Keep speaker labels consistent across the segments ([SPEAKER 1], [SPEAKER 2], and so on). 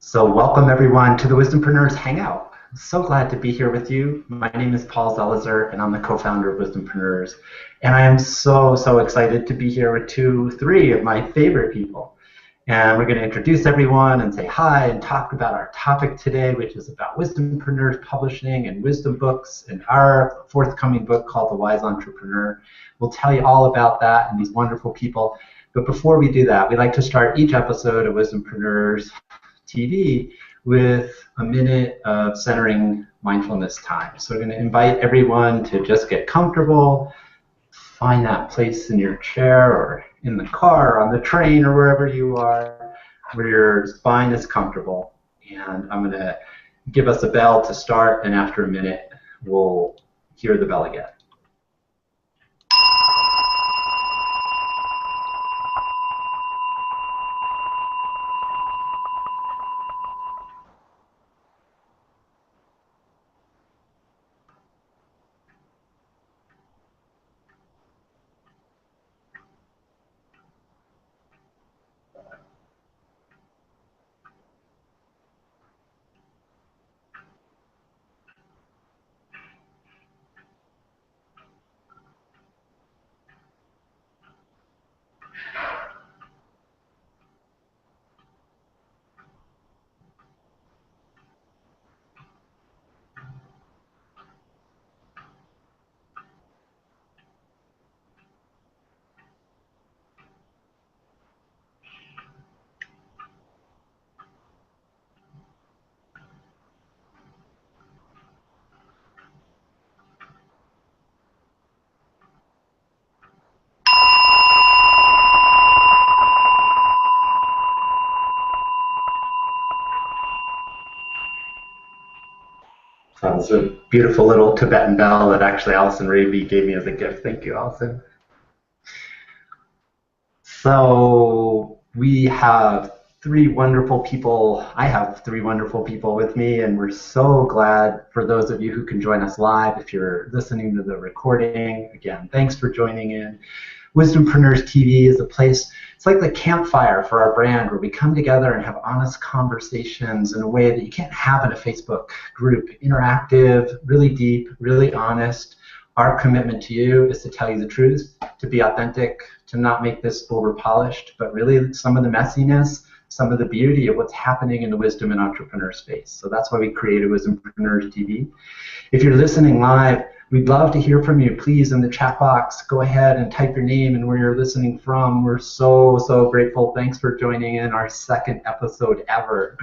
[SPEAKER 1] So welcome everyone to the Wisdompreneurs Hangout. So glad to be here with you. My name is Paul Zelizer and I'm the co-founder of Wisdompreneurs. And I am so excited to be here with three of my favorite people. And we're going to introduce everyone and say hi and talk about our topic today, which is about Wisdompreneurs publishing and wisdom books and our forthcoming book called The Wise Entrepreneur. We'll tell you all about that and these wonderful people. But before we do that, we like to start each episode of Wisdompreneurs TV with a minute of centering mindfulness time. So we're going to invite everyone to just get comfortable, find that place in your chair or in the car or on the train or wherever you are where your spine is comfortable. And I'm going to give us a bell to start, and after a minute we'll hear the bell again. That was a beautiful little Tibetan bell that actually Allison Raby gave me as a gift. Thank you, Allison. So we have three wonderful people. I have three wonderful people with me, and we're so glad for those of you who can join us live. If you're listening to the recording, again, thanks for joining in. Wisdompreneurs TV is a place, it's like the campfire for our brand, where we come together and have honest conversations in a way that you can't have in a Facebook group. Interactive, really deep, really honest. Our commitment to you is to tell you the truth, to be authentic, to not make this over-polished, but really some of the messiness, some of the beauty of what's happening in the wisdom and entrepreneur space. So that's why we created Wisdompreneurs TV. If you're listening live, we'd love to hear from you. Please, in the chat box, go ahead and type your name and where you're listening from. We're so grateful. Thanks for joining in our second episode ever.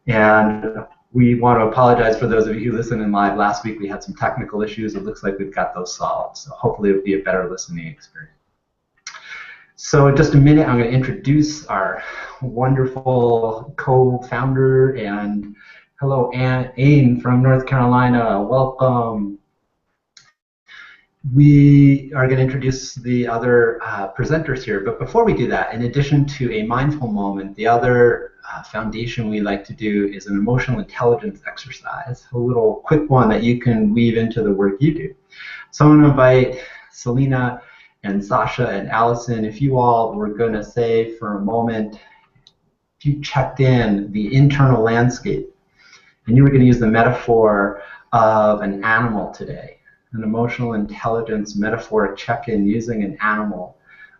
[SPEAKER 1] And we want to apologize for those of you who listened in live. Last week we had some technical issues. It looks like we've got those solved. So hopefully it'll be a better listening experience. So in just a minute, I'm going to introduce our wonderful co-founder. And hello, Anne from North Carolina. Welcome. We are going to introduce the other presenters here, but before we do that, in addition to a mindful moment, the other foundation we like to do is an emotional intelligence exercise, a little quick one that you can weave into the work you do. So I'm going to invite Selena and Sasha and Allison, if you all were going to say for a moment, if you checked in the internal landscape, and you were going to use the metaphor of an animal today, an emotional intelligence metaphoric check-in using an animal.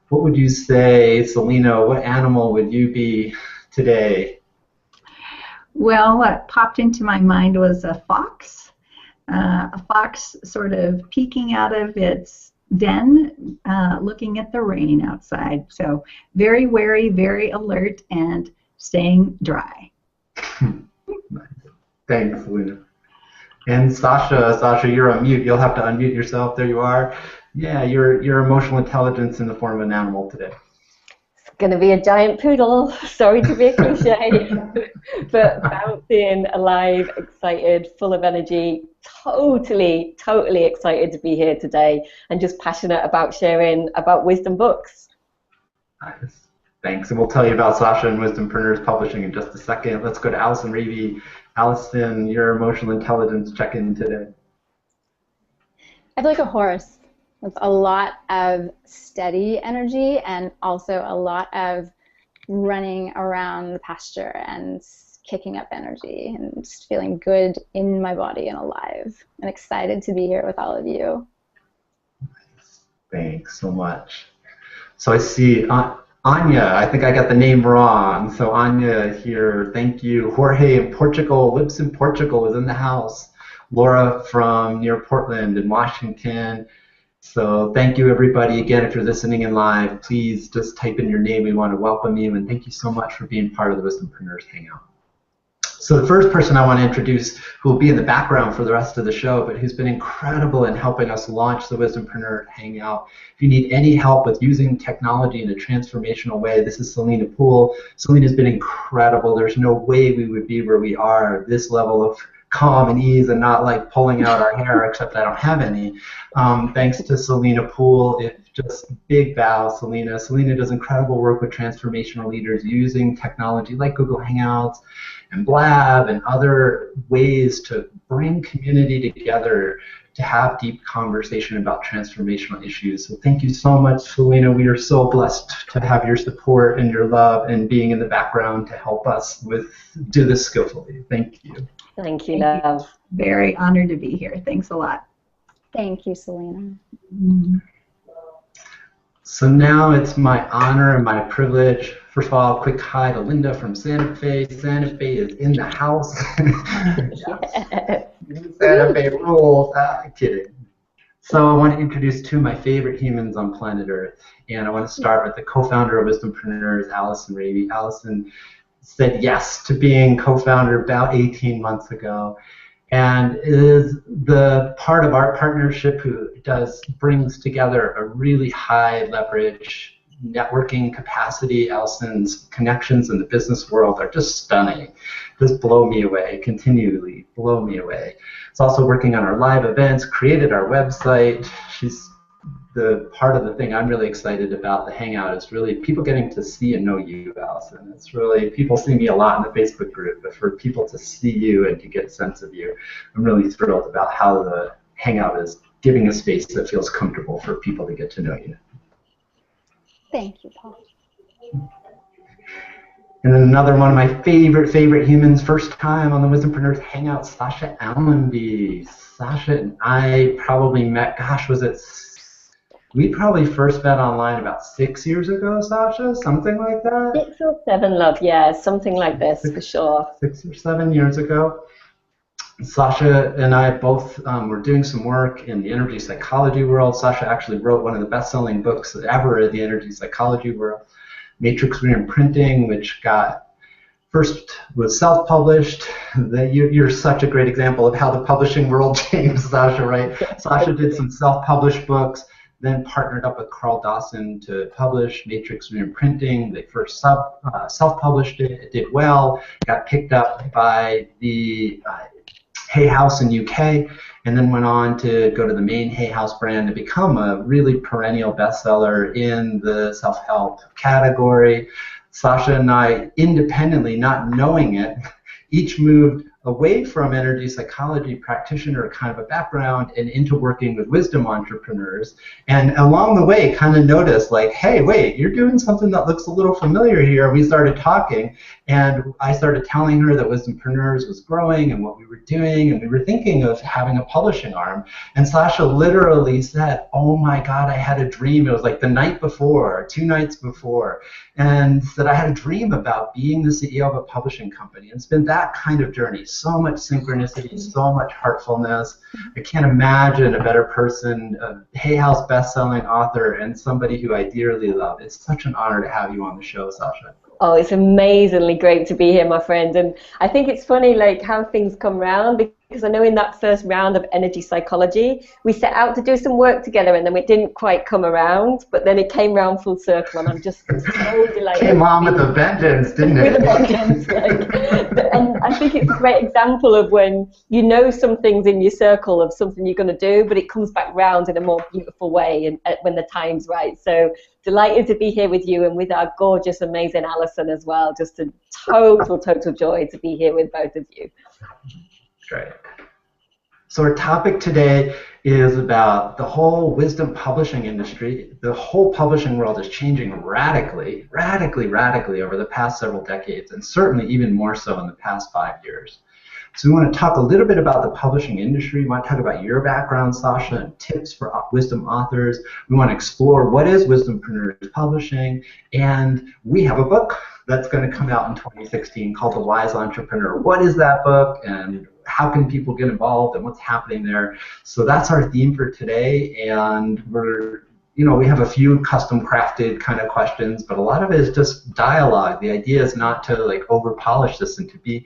[SPEAKER 1] What would you say, Selena? What animal would you be today?
[SPEAKER 2] Well, what popped into my mind was a fox. A fox sort of peeking out of its den, looking at the rain outside. So very wary, very alert, and staying dry.
[SPEAKER 1] Thanks, Selena. And Sasha, you're on mute. You'll have to unmute yourself. There you are. Yeah, your emotional intelligence in the form of an animal today.
[SPEAKER 3] It's going to be a giant poodle. Sorry to be a cliche, but bouncing, alive, excited, full of energy. Totally excited to be here today, and just passionate about sharing about wisdom books.
[SPEAKER 1] Nice. Thanks. And we'll tell you about Sasha and Wisdompreneurs Publishing in just a second. Let's go to Allison Raby. Allison, your emotional intelligence check-in today.
[SPEAKER 4] I feel like a horse with a lot of steady energy and also a lot of running around the pasture and kicking up energy and just feeling good in my body and alive, and excited to be here with all of you.
[SPEAKER 1] Thanks so much. So I see Anya, I think I got the name wrong. So Anya here, thank you. Jorge in Portugal, lives in Portugal, is in the house. Laura from near Portland in Washington. So thank you everybody. Again, if you're listening in live, please just type in your name. We want to welcome you, and thank you so much for being part of the Wisdompreneurs Hangout. So the first person I want to introduce, who will be in the background for the rest of the show, but who's been incredible in helping us launch the Wisdompreneur Hangout. If you need any help with using technology in a transformational way, this is Selena Poole. Selena's been incredible. There's no way we would be where we are, this level of calm and ease and not like pulling out our hair, except I don't have any. Thanks to Selena Poole. Just big bow, Selena. Selena does incredible work with transformational leaders using technology like Google Hangouts and Blab and other ways to bring community together to have deep conversation about transformational issues. So thank you so much, Selena. We are so blessed to have your support and your love and being in the background to help us do this skillfully. Thank you.
[SPEAKER 3] Thank you, love.
[SPEAKER 2] Very honored to be here. Thanks a lot.
[SPEAKER 4] Thank you, Selena.
[SPEAKER 1] So now it's my honor and my privilege. First of all, a quick hi to Linda from Santa Fe. Santa Fe is in the house.
[SPEAKER 3] Yes.
[SPEAKER 1] Santa Fe rules. Kidding. So I want to introduce two of my favorite humans on planet Earth. And I want to start with the co-founder of Wisdompreneurs, Allison Raby. Allison said yes to being co-founder about 18 months ago, and is the part of our partnership who brings together a really high leverage networking capacity. Allison's connections in the business world are just stunning, just blow me away, continually blow me away. It's also working on our live events, created our website. She's the part of the thing I'm really excited about the Hangout is really people getting to see and know you, Allison. It's really, people see me a lot in the Facebook group, but for people to see you and to get a sense of you, I'm really thrilled about how the Hangout is giving a space that feels comfortable for people to get to know you.
[SPEAKER 4] Thank you, Paul.
[SPEAKER 1] And then another one of my favorite humans, first time on the Wisdompreneurs Hangout, Sasha Allenby. Sasha and I probably met, we probably first met online about 6 years ago, Sasha, something like that?
[SPEAKER 3] 6 or 7, love, yeah, something like this, for sure.
[SPEAKER 1] 6 or 7 years ago. Sasha and I both were doing some work in the energy psychology world. Sasha actually wrote one of the best-selling books ever in the energy psychology world, Matrix Reimprinting, which was self-published. You're such a great example of how the publishing world changed, Sasha, right? Sasha did some self-published books, then partnered up with Carl Dawson to publish Matrix Reimprinting. They first self-published it. It did well, got picked up by the Hay House in UK, and then went on to go to the main Hay House brand to become a really perennial bestseller in the self-help category. Sasha and I, independently, not knowing it, each moved away from energy psychology practitioner kind of a background and into working with wisdom entrepreneurs. And along the way, kind of noticed like, hey, wait, you're doing something that looks a little familiar here. We started talking, and I started telling her that Wisdompreneurs was growing and what we were doing, and we were thinking of having a publishing arm. And Sasha literally said, oh my God, I had a dream. It was like the night before, 2 nights before, and said I had a dream about being the CEO of a publishing company. And it's been that kind of journey. So much synchronicity, so much heartfulness. I can't imagine a better person, a Hay House best-selling author, and somebody who I dearly love. It's such an honor to have you on the show, Sasha.
[SPEAKER 3] Oh, it's amazingly great to be here, my friend. And I think it's funny like how things come round, because I know in that first round of energy psychology, we set out to do some work together, and then it didn't quite come around, but then it came round full circle, and I'm just so delighted.
[SPEAKER 1] Came on with a vengeance, didn't it?
[SPEAKER 3] With a vengeance, and I think it's a great example of when you know some things in your circle of something you're going to do, but it comes back round in a more beautiful way and when the time's right. So delighted to be here with you and with our gorgeous, amazing Allison as well. Just a total joy to be here with both of you.
[SPEAKER 1] Great. So our topic today is about the whole wisdom publishing industry. The whole publishing world is changing radically, radically over the past several decades, and certainly even more so in the past 5 years. So we want to talk a little bit about the publishing industry. We want to talk about your background, Sasha, and tips for wisdom authors. We want to explore what is Wisdompreneurs Publishing, and we have a book that's going to come out in 2016 called The Wise Entrepreneur. What is that book, and how can people get involved, and what's happening there? So that's our theme for today, and we have a few custom crafted kind of questions, but a lot of it is just dialogue. The idea is not to like over polish this and to be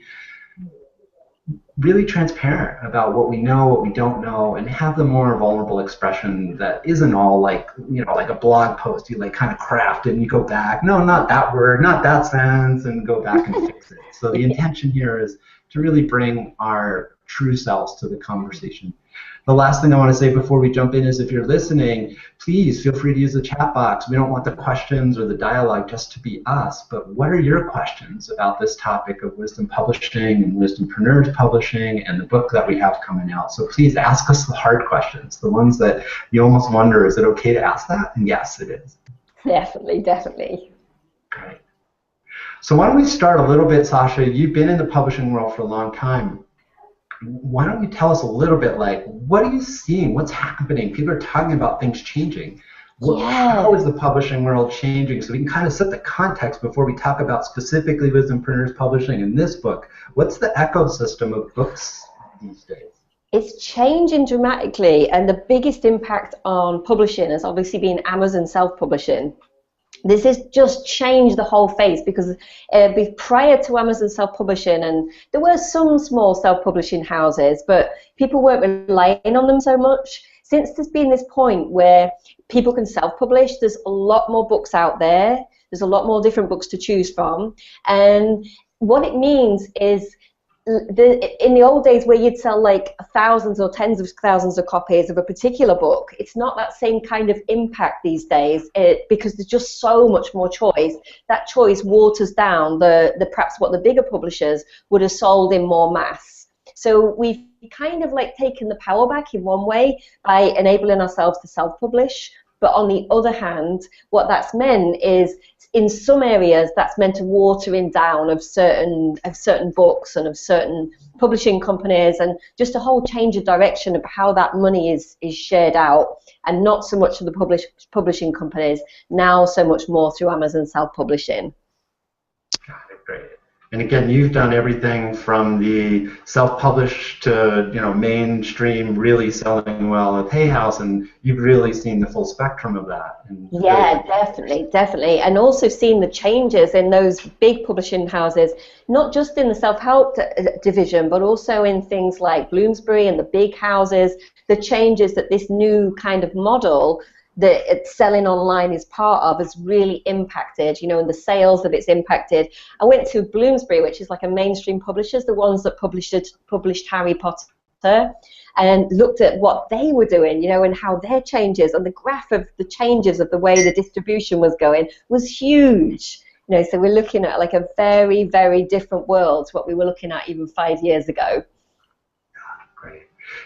[SPEAKER 1] really transparent about what we know, what we don't know, and have the more vulnerable expression that isn't all like, like a blog post you like kind of craft and you go back, no, not that word, not that sentence, and go back and fix it. So the intention here is to really bring our true selves to the conversation. The last thing I want to say before we jump in is if you're listening, please feel free to use the chat box. We don't want the questions or the dialogue just to be us, but what are your questions about this topic of wisdom publishing and Wisdompreneurs Publishing and the book that we have coming out? So please ask us the hard questions, the ones that you almost wonder, is it okay to ask that? And yes, it is.
[SPEAKER 3] Definitely, definitely.
[SPEAKER 1] Great. So why don't we start a little bit, Sasha? You've been in the publishing world for a long time. Why don't you tell us a little bit, like, what are you seeing? What's happening? People are talking about things changing. How is the publishing world changing? So we can kind of set the context before we talk about specifically Wisdompreneurs Publishing in this book. What's the ecosystem of books these days?
[SPEAKER 3] It's changing dramatically, and the biggest impact on publishing has obviously been Amazon self-publishing. This has just changed the whole face, because prior to Amazon self-publishing, and there were some small self-publishing houses, but people weren't relying on them so much. Since there's been this point where people can self-publish, there's a lot more books out there, there's a lot more different books to choose from, and what it means is in the old days where you'd sell like thousands or tens of thousands of copies of a particular book, it's not that same kind of impact these days, because there's just so much more choice. That choice waters down the perhaps what the bigger publishers would have sold in more mass. So we've kind of like taken the power back in one way by enabling ourselves to self-publish. But on the other hand, what that's meant is, in some areas, that's meant a watering down of certain books and of certain publishing companies, and just a whole change of direction of how that money is shared out, and not so much of the publishing companies, now so much more through Amazon self-publishing.
[SPEAKER 1] Got it, great. And again, you've done everything from the self-published to mainstream, really selling well at Hay House, and you've really seen the full spectrum of that. And
[SPEAKER 3] yeah, definitely, and also seen the changes in those big publishing houses, not just in the self-help division, but also in things like Bloomsbury and the big houses. The changes that this new kind of model that selling online is part of has really impacted, and the sales that it's impacted. I went to Bloomsbury, which is like a mainstream publishers, the ones that published Harry Potter, and looked at what they were doing, and how their changes, and the graph of the changes of the way the distribution was going was huge. So we're looking at like a very, very different world to what we were looking at even 5 years ago.
[SPEAKER 1] Great.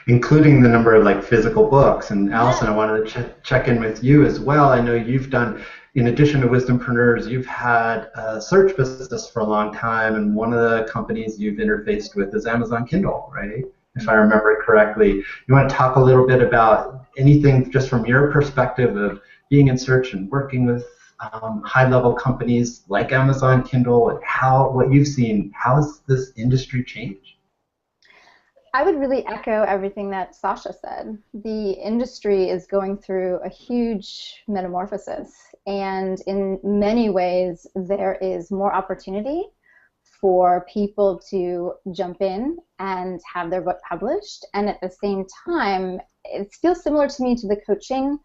[SPEAKER 1] Including the number of like physical books. And Allison, I wanted to check in with you as well. I know you've done, in addition to Wisdompreneurs, you've had a search business for a long time, and one of the companies you've interfaced with is Amazon Kindle, right? If I remember it correctly. You want to talk a little bit about anything just from your perspective of being in search and working with high-level companies like Amazon Kindle, and what you've seen, how has this industry changed?
[SPEAKER 4] I would really echo everything that Sasha said. The industry is going through a huge metamorphosis, and in many ways there is more opportunity for people to jump in and have their book published, and at the same time it feels similar to me to the coaching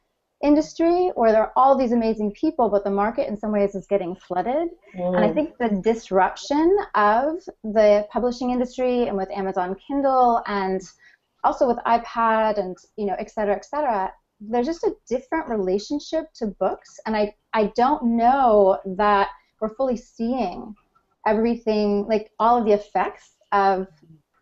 [SPEAKER 4] industry, where there are all these amazing people, but the market in some ways is getting flooded. And I think the disruption of the publishing industry, and with Amazon Kindle and also with iPad and et cetera, there's just a different relationship to books, and I don't know that we're fully seeing everything, like all of the effects of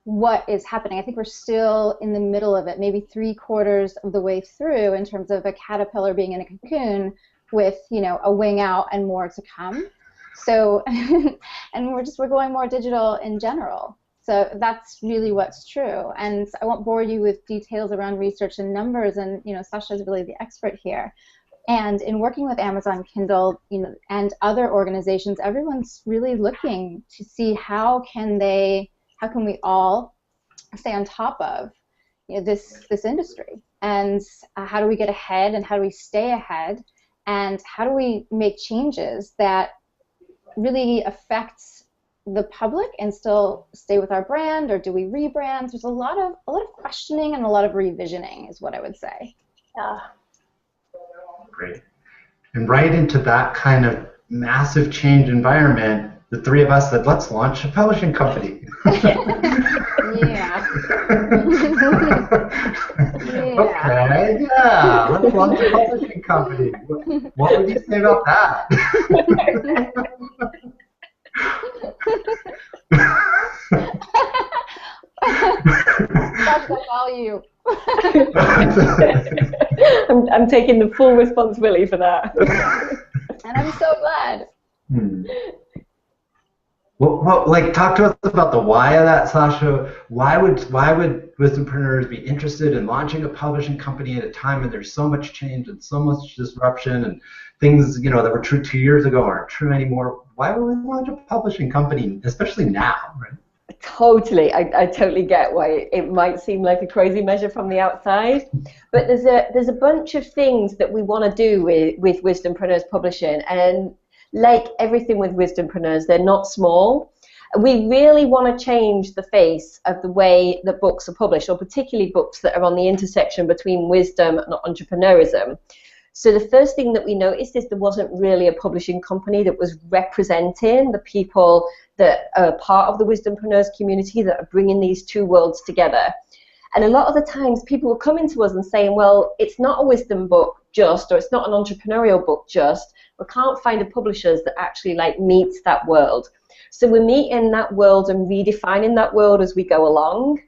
[SPEAKER 4] what is happening. I think we're still in the middle of it, maybe 3/4 of the way through in terms of a caterpillar being in a cocoon with, you know, a wing out and more to come. So, and we're going more digital in general. So that's really what's true. And I won't bore you with details around research and numbers, and, you know, Sasha is really the expert here. And in working with Amazon Kindle, you know, and other organizations, everyone's really looking to see how can we all stay on top of, you know, this industry, and how do we get ahead, and how do we stay ahead, and how do we make changes that really affect the public and still stay with our brand, or do we rebrand? There's a lot of questioning and a lot of revisioning is what I would say.
[SPEAKER 3] Yeah.
[SPEAKER 1] Great. And right into that kind of massive change environment, the three of us said, let's launch a publishing company.
[SPEAKER 4] Yeah.
[SPEAKER 1] Okay, yeah, let's launch a publishing company. What would you say about that?
[SPEAKER 4] That's all you.
[SPEAKER 3] I'm taking the full responsibility for that.
[SPEAKER 4] And I'm so glad.
[SPEAKER 1] Well, like, talk to us about the why of that, Sasha. Why would wisdompreneurs be interested in launching a publishing company at a time when there's so much change and so much disruption, and things, you know, that were true 2 years ago aren't true anymore? Why would we launch a publishing company, especially now, right?
[SPEAKER 3] Totally, I totally get why it might seem like a crazy measure from the outside, but there's a bunch of things that we want to do with Wisdompreneurs Publishing, and like everything with Wisdompreneurs, they're not small. We really want to change the face of the way that books are published, or particularly books that are on the intersection between wisdom and entrepreneurism. So the first thing that we noticed is there wasn't really a publishing company that was representing the people that are part of the Wisdompreneurs community that are bringing these two worlds together. And a lot of the times people were coming to us and saying, well, it's not a wisdom book just, or it's not an entrepreneurial book just. We can't find the publishers that actually like meets that world. So we're meeting that world and redefining that world as we go along.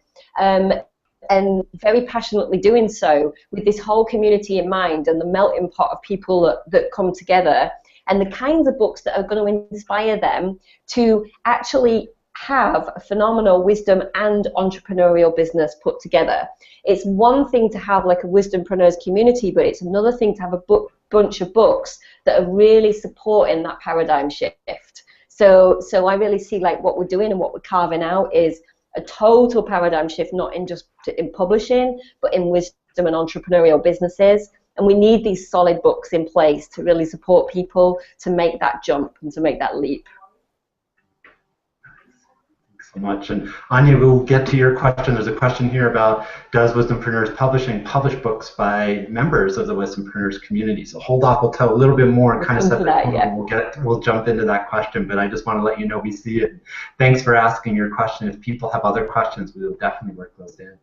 [SPEAKER 3] And very passionately doing so with this whole community in mind, and the melting pot of people that come together, and the kinds of books that are going to inspire them to actually have a phenomenal wisdom and entrepreneurial business put together. It's one thing to have like a Wisdompreneurs community, but it's another thing to have a bunch of books that are really supporting that paradigm shift. So I really see like what we're doing and what we're carving out is a total paradigm shift, not in just in publishing, but in wisdom and entrepreneurial businesses. And we need these solid books in place to really support people to make that jump and to make that leap.
[SPEAKER 1] Thanks so much. And Anya, we'll get to your question. There's a question here about, does Wisdompreneurs Publishing publish books by members of the Wisdompreneurs community? So hold off, we'll tell a little bit more and kind of set that, yeah. We'll jump into that question, but I just want to let you know we see it. Thanks for asking your question. If people have other questions, we will definitely work those in.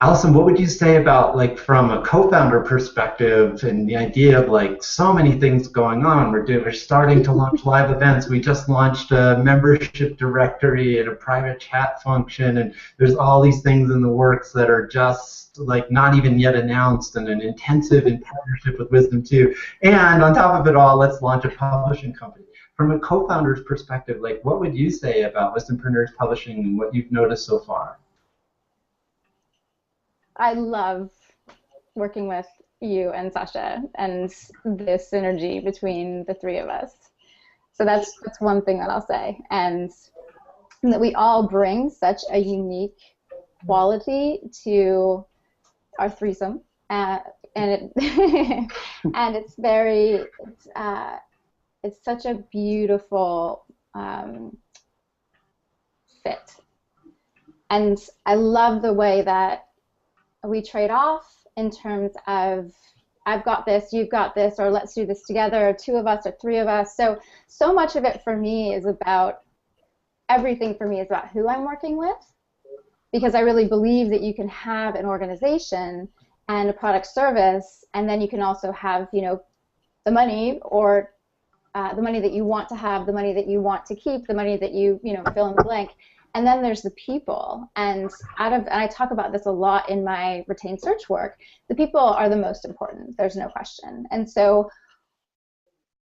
[SPEAKER 1] Allison, what would you say about, like, from a co-founder perspective and the idea of like so many things going on? We're starting to launch live events. We just launched a membership directory and a private chat function, and there's all these things in the works that are just like not even yet announced, and an intensive in partnership with Wisdom too. And on top of it all, let's launch a publishing company. From a co-founder's perspective, like, what would you say about Wisdompreneurs Publishing and what you've noticed so far?
[SPEAKER 4] I love working with you and Sasha and the synergy between the three of us. So that's one thing that I'll say. And that we all bring such a unique quality to our threesome. And it's very, it's such a beautiful fit. And I love the way that we trade off in terms of, I've got this, you've got this, or let's do this together, or two of us, or three of us. So much of it for me is about, everything for me is about who I'm working with, because I really believe that you can have an organization and a product service, and then you can also have, you know, the money, or the money that you want to have, the money that you want to keep, the money that you know, fill in the blank. And then there's the people. And I talk about this a lot in my retained search work. The people are the most important. There's no question. And so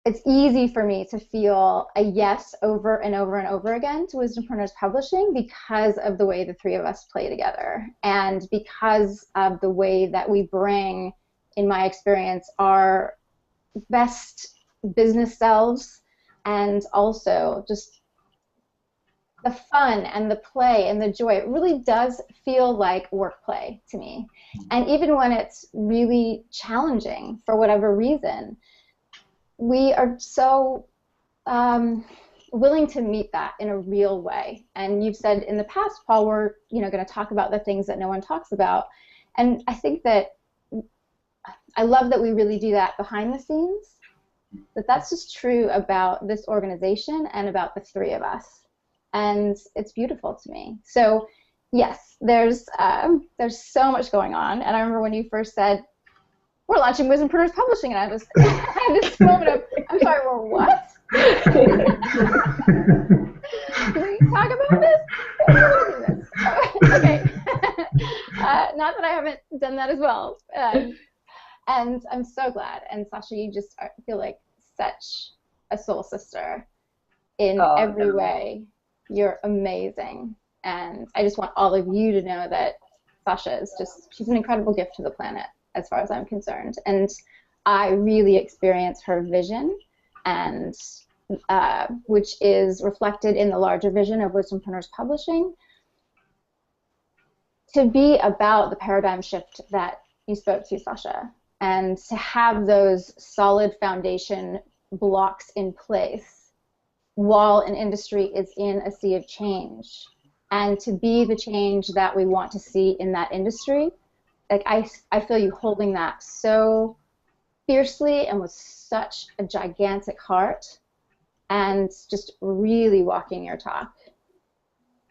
[SPEAKER 4] it's easy for me to feel a yes over and over and over again to Wisdompreneurs Publishing because of the way the three of us play together, and because of the way that we bring, in my experience, our best business selves, and also just the fun and the play and the joy. It really does feel like work play to me. And even when it's really challenging for whatever reason, we are so willing to meet that in a real way. And you've said in the past, Paul, we're going to talk about the things that no one talks about. And I think that I love that we really do that behind the scenes, but that's just true about this organization and about the three of us. And it's beautiful to me. So yes, there's so much going on. And I remember when you first said, we're launching Wisdompreneurs Publishing, and I had this moment of, I'm sorry, we're what? Can we talk about this? We're going to do this. Okay. Not that I haven't done that as well. And I'm so glad. And Sasha, you just feel like such a soul sister in every way. You're amazing. And I just want all of you to know that Sasha is she's an incredible gift to the planet, as far as I'm concerned. And I really experience her vision, and which is reflected in the larger vision of Wisdompreneurs Publishing, to be about the paradigm shift that you spoke to, Sasha, and to have those solid foundation blocks in place while an industry is in a sea of change, and to be the change that we want to see in that industry. Like I feel you holding that so fiercely and with such a gigantic heart, and just really walking your talk.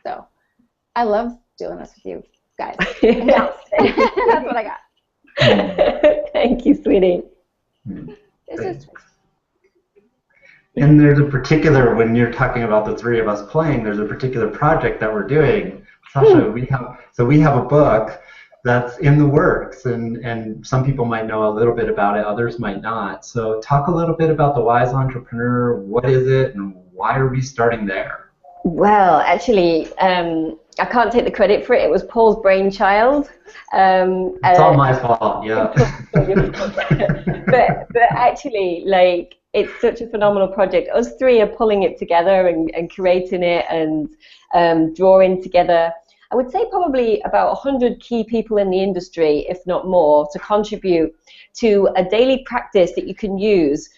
[SPEAKER 4] So I love doing this with you guys. That's what I got.
[SPEAKER 3] Thank you, sweetie.
[SPEAKER 1] And there's a particular, when you're talking about the three of us playing, there's a particular project that we're doing. Sasha, we have a book that's in the works, and some people might know a little bit about it, others might not. So talk a little bit about The Wise Entrepreneur. What is it, and why are we starting there?
[SPEAKER 3] Well, actually, I can't take the credit for it. It was Paul's brainchild.
[SPEAKER 1] It's all my fault, yeah.
[SPEAKER 3] but actually, like, it's such a phenomenal project. Us three are pulling it together and creating it and drawing together, I would say, probably about 100 key people in the industry, if not more, to contribute to a daily practice that you can use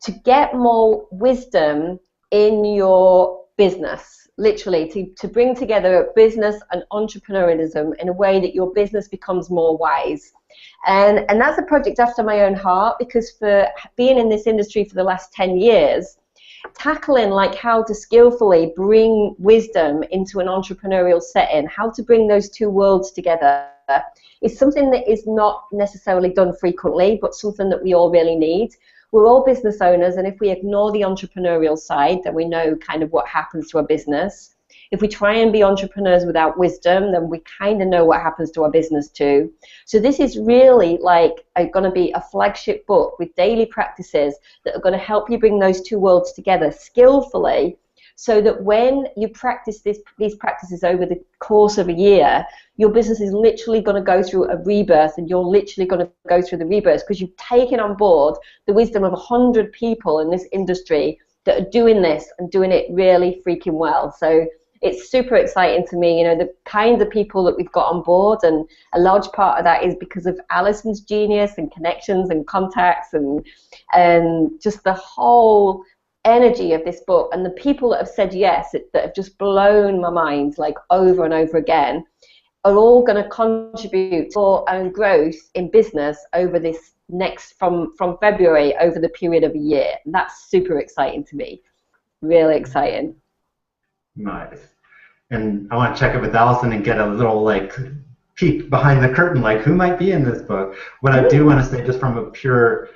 [SPEAKER 3] to get more wisdom in your business, literally, to bring together business and entrepreneurialism in a way that your business becomes more wise. And that's a project after my own heart, because for being in this industry for the last 10 years, tackling like how to skillfully bring wisdom into an entrepreneurial setting, how to bring those two worlds together, is something that is not necessarily done frequently, but something that we all really need. We're all business owners, and if we ignore the entrepreneurial side, then we know kind of what happens to our business. If we try and be entrepreneurs without wisdom, then we kind of know what happens to our business too. So this is really like going to be a flagship book with daily practices that are going to help you bring those two worlds together skillfully, so that when you practice these practices over the course of a year, your business is literally going to go through a rebirth, and you're literally going to go through the rebirth because you've taken on board the wisdom of 100 people in this industry that are doing this and doing it really freaking well. So it's super exciting to me, you know, the kinds of people that we've got on board, and a large part of that is because of Alison's genius and connections and contacts and just the whole energy of this book, and the people that have said yes, that have just blown my mind like over and over again, are all going to contribute to our own growth in business over this next, from February, over the period of a year. And that's super exciting to me, really exciting.
[SPEAKER 1] Nice. And I want to check it with Allison and get a little like peek behind the curtain, like who might be in this book. What I do want to say, just from a pure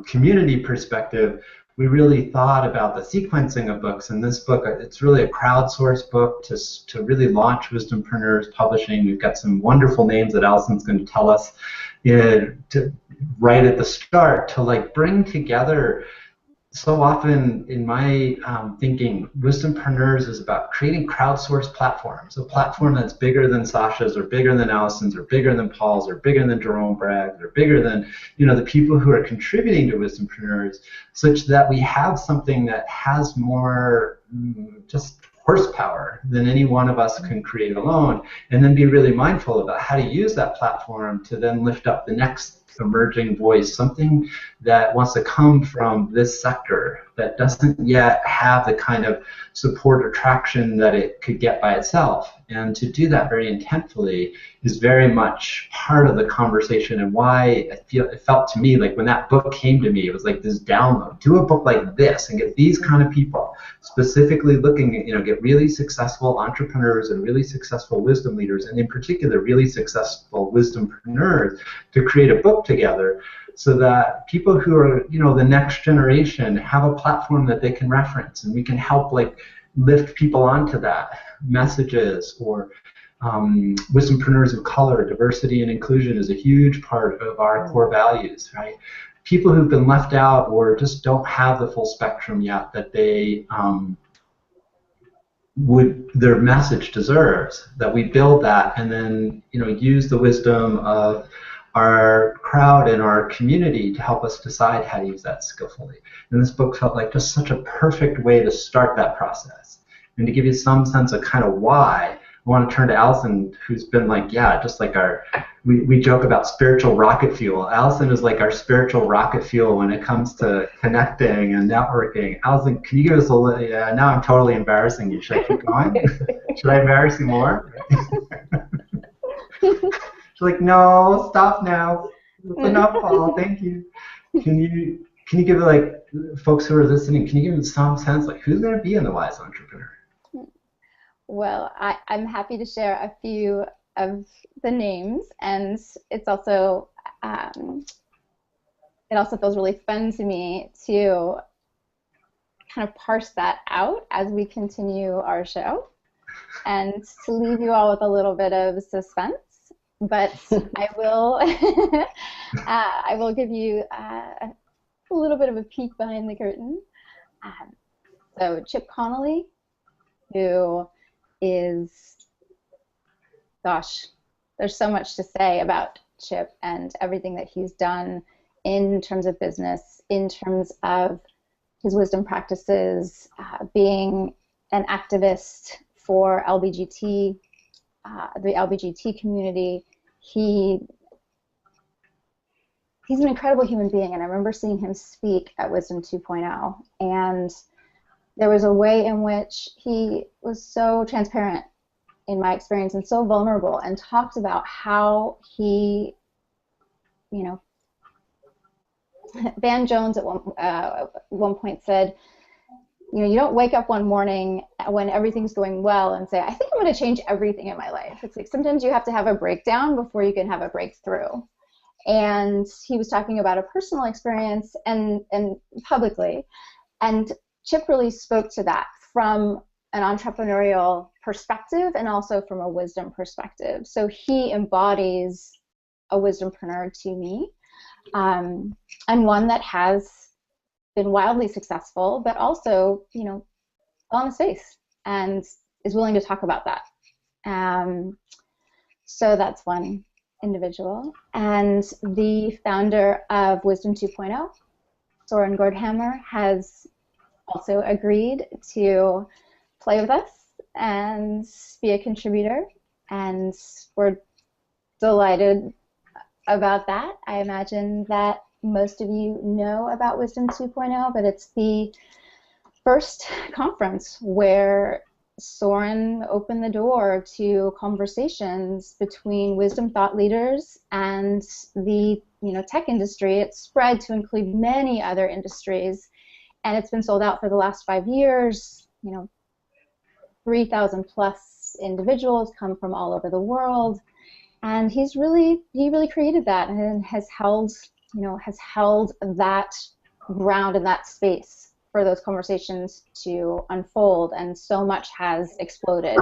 [SPEAKER 1] community perspective, we really thought about the sequencing of books. And this book, it's really a crowdsourced book to really launch Wisdompreneurs Publishing. We've got some wonderful names that Allison's going to tell us right at the start to like bring together. So often in my thinking, Wisdompreneurs is about creating crowdsourced platforms, a platform that's bigger than Sasha's or bigger than Allison's or bigger than Paul's or bigger than Jerome Bragg's or bigger than the people who are contributing to Wisdompreneurs, such that we have something that has more just horsepower than any one of us can create alone, and then be really mindful about how to use that platform to then lift up the next emerging voice, something that wants to come from this sector that doesn't yet have the kind of support or traction that it could get by itself. And to do that very intentfully is very much part of the conversation, and why it felt to me like when that book came to me, it was like this download. Do a book like this and get these kind of people specifically looking at, get really successful entrepreneurs and really successful wisdom leaders, and in particular really successful wisdompreneurs, to create a book together, so that people who are, the next generation have a platform that they can reference, and we can help like lift people onto that messages. Or Wisdompreneurs of color, diversity and inclusion is a huge part of our core values, right? People who've been left out or just don't have the full spectrum yet that they their message deserves, that we build that, and then use the wisdom of our crowd and our community to help us decide how to use that skillfully. And this book felt like just such a perfect way to start that process. And to give you some sense of kind of why, I want to turn to Allison, who's been like, just like we joke about spiritual rocket fuel. Allison is like our spiritual rocket fuel when it comes to connecting and networking. Allison, can you give us a little, now I'm totally embarrassing you. Should I keep going? Should I embarrass you more? She's like, no, stop now. It's enough, Paul. Thank you. Can you give like folks who are listening? Can you give them some sense like who's going to be in the Wise Entrepreneur?
[SPEAKER 4] Well, I'm happy to share a few of the names, and it's also it also feels really fun to me to kind of parse that out as we continue our show, and to leave you all with a little bit of suspense. But I will give you a little bit of a peek behind the curtain. So Chip Connolly, who is, gosh, there's so much to say about Chip and everything that he's done in terms of business, in terms of his wisdom practices, being an activist for the LBGT community. He's an incredible human being, and I remember seeing him speak at Wisdom 2.0, and there was a way in which he was so transparent, in my experience, and so vulnerable, and talked about how he, Van Jones at one point said, you don't wake up one morning when everything's going well and say, I think I'm going to change everything in my life. It's like sometimes you have to have a breakdown before you can have a breakthrough. And he was talking about a personal experience and publicly, and Chip really spoke to that from an entrepreneurial perspective and also from a wisdom perspective. So he embodies a wisdompreneur to me, and one that has been wildly successful, but also, on his face, and is willing to talk about that. So that's one individual. And the founder of Wisdom 2.0, Soren Gordhammer, has also agreed to play with us and be a contributor, and we're delighted about that. I imagine that most of you know about Wisdom 2.0, but it's the first conference where Soren opened the door to conversations between wisdom thought leaders and the tech industry. It's spread to include many other industries, and it's been sold out for the last 5 years. 3,000 plus individuals come from all over the world, and he really created that and has held that ground in that space for those conversations to unfold, and so much has exploded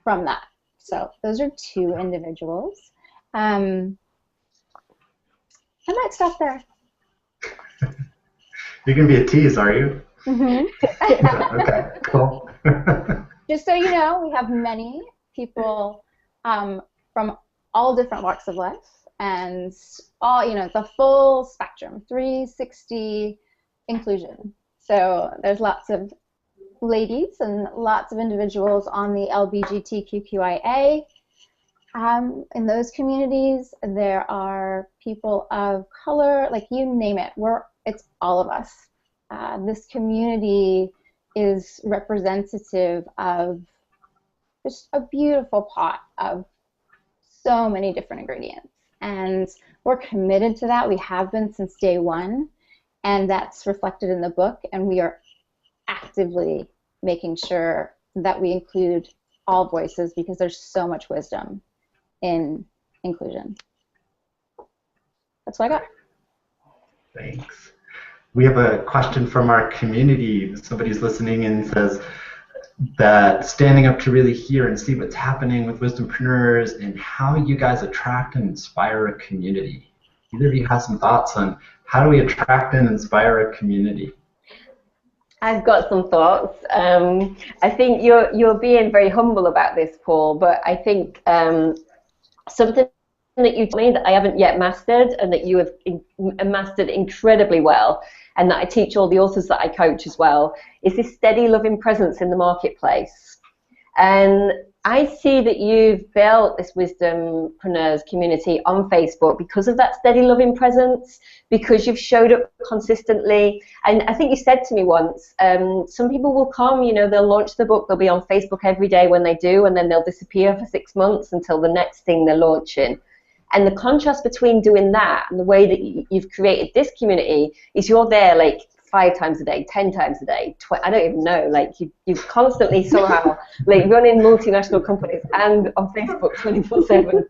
[SPEAKER 4] from that. So those are two individuals. I might stop there.
[SPEAKER 1] You're going to be a tease, are you?
[SPEAKER 4] Mm-hmm.
[SPEAKER 1] Okay, cool.
[SPEAKER 4] Just so you know, we have many people from all different walks of life, and all, the full spectrum, 360 inclusion. So there's lots of ladies and lots of individuals on the LGBTQIA. In those communities, there are people of color, like you name it. It's all of us. This community is representative of just a beautiful pot of so many different ingredients. And we're committed to that. We have been since day one. And that's reflected in the book. And we are actively making sure that we include all voices, because there's so much wisdom in inclusion. That's what I got.
[SPEAKER 1] Thanks. We have a question from our community. Somebody's listening and says that standing up to really hear and see what's happening with wisdompreneurs and how you guys attract and inspire a community. Either of you have some thoughts on how do we attract and inspire a community?
[SPEAKER 3] I've got some thoughts. I think you're being very humble about this, Paul, but I think something that you told me that I haven't yet mastered, and that you have mastered incredibly well, and that I teach all the authors that I coach as well, is this steady, loving presence in the marketplace. And I see that you've built this Wisdompreneurs community on Facebook because of that steady, loving presence, because you've showed up consistently. And I think you said to me once, some people will come, they'll launch the book, they'll be on Facebook every day when they do, and then they'll disappear for 6 months until the next thing they're launching. And the contrast between doing that and the way that you've created this community is you're there like 5 times a day, 10 times a day, I don't even know, like you've constantly somehow like running multinational companies and on Facebook 24/7.